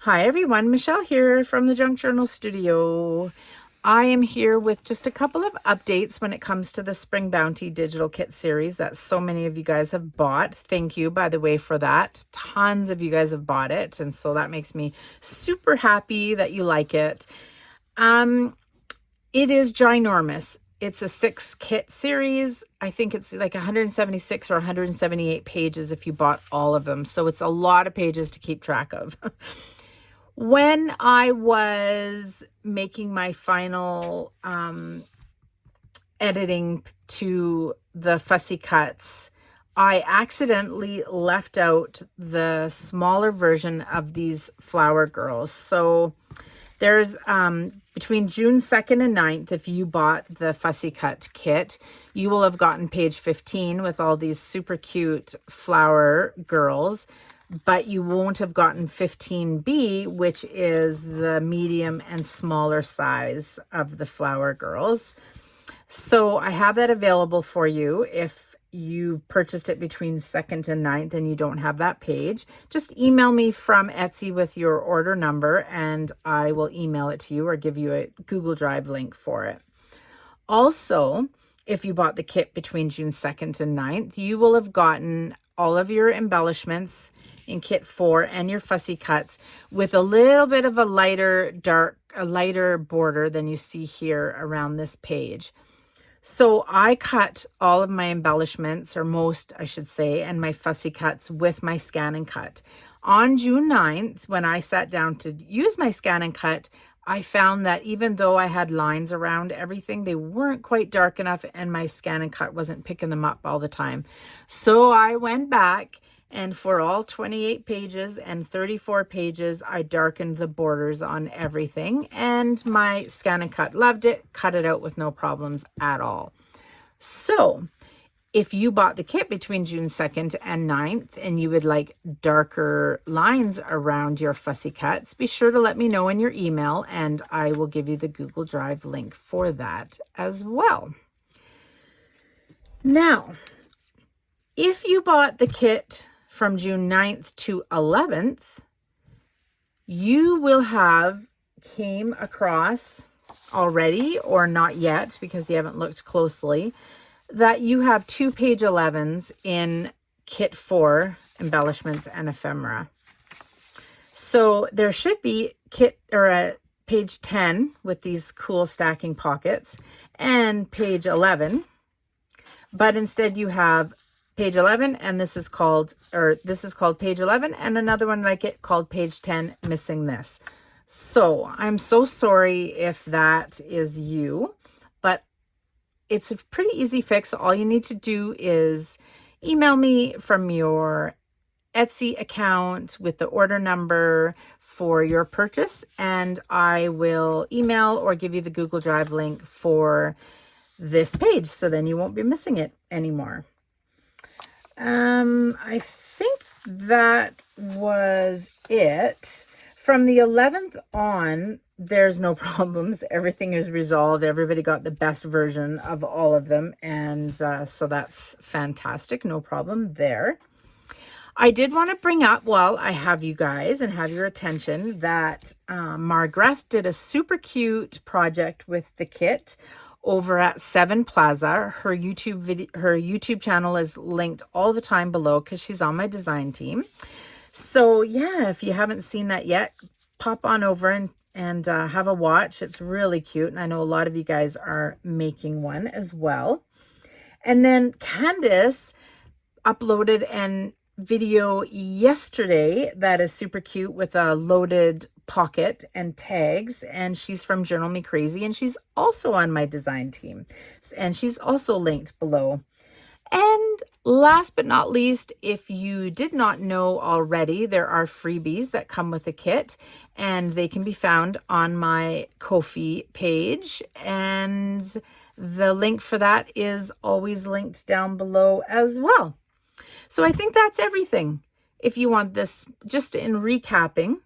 Hi everyone, Michelle here from the Junk Journal Studio. I am here with just a couple of updates when it comes to the Spring Bounty digital kit series that so many of you guys have bought. Thank you, by the way, for that. Tons of you guys have bought it, and so that makes me super happy that you like it. It is ginormous. It's a 6-kit series. I think it's like 176 or 178 pages if you bought all of them. So it's a lot of pages to keep track of. When I was making my final editing to the fussy cuts, I accidentally left out the smaller version of these flower girls. So there's between June 2nd and 9th, if you bought the fussy cut kit, you will have gotten page 15 with all these super cute flower girls. But you won't have gotten 15B, which is the medium and smaller size of the flower girls. So I have that available for you. If you purchased it between 2nd and 9th and you don't have that page, just email me from Etsy with your order number and I will email it to you or give you a Google Drive link for it. Also, if you bought the kit between June 2nd and 9th, you will have gotten all of your embellishments in kit 4 and your fussy cuts with a little bit of a lighter border than you see here around this page. So I cut all of my embellishments, or most I should say, and my fussy cuts with my scan and cut. On June 9th, when I sat down to use my scan and cut, I found that even though I had lines around everything, they weren't quite dark enough and my scan and cut wasn't picking them up all the time. So I went back and for all 28 pages and 34 pages, I darkened the borders on everything and my scan and cut loved it, cut it out with no problems at all. So if you bought the kit between June 2nd and 9th and you would like darker lines around your fussy cuts, be sure to let me know in your email and I will give you the Google Drive link for that as well. Now, if you bought the kit from June 9th to 11th, you will have came across already, or not yet because you haven't looked closely, that you have 2 page 11s in kit 4 embellishments and ephemera. So there should be kit or a page 10 with these cool stacking pockets and page 11, but instead you have page 11 and this is called page 11 and another one like it called page 10 missing this. So I'm so sorry if that is you, but it's a pretty easy fix. All you need to do is email me from your Etsy account with the order number for your purchase and I will email or give you the Google Drive link for this page so then you won't be missing it anymore. I think that was it. From the 11th on, there's no problems. Everything is resolved. Everybody got the best version of all of them. And so that's fantastic. No problem there. I did want to bring up, while I have you guys and have your attention, that Margreth did a super cute project with the kit over at 7 Plaza. Her YouTube channel is linked all the time below because she's on my design team. So yeah, if you haven't seen that yet, pop on over and have a watch. It's really cute. And I know a lot of you guys are making one as well. And then Kandace uploaded an video yesterday that is super cute with a loaded pocket and tags, and she's from Journal Me Crazy and she's also on my design team and she's also linked below. And last but not least, if you did not know already, there are freebies that come with the kit and they can be found on my Kofi page and the link for that is always linked down below as well. So I think that's everything. If you want this, just in recapping,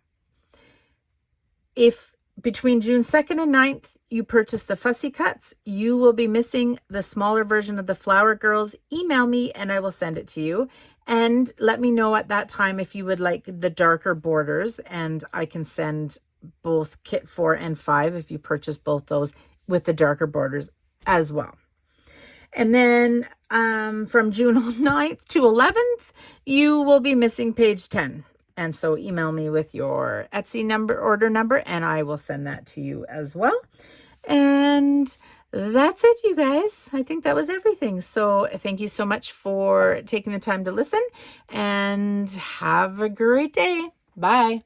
if between June 2nd and 9th you purchase the fussy cuts, you will be missing the smaller version of the flower girls. Email me and I will send it to you. And let me know at that time if you would like the darker borders, and I can send both kit 4 and 5 if you purchase both those with the darker borders as well. And then from June 9th to 11th, you will be missing page 10. And so email me with your Etsy order number, and I will send that to you as well. And that's it, you guys. I think that was everything. So thank you so much for taking the time to listen, and have a great day. Bye.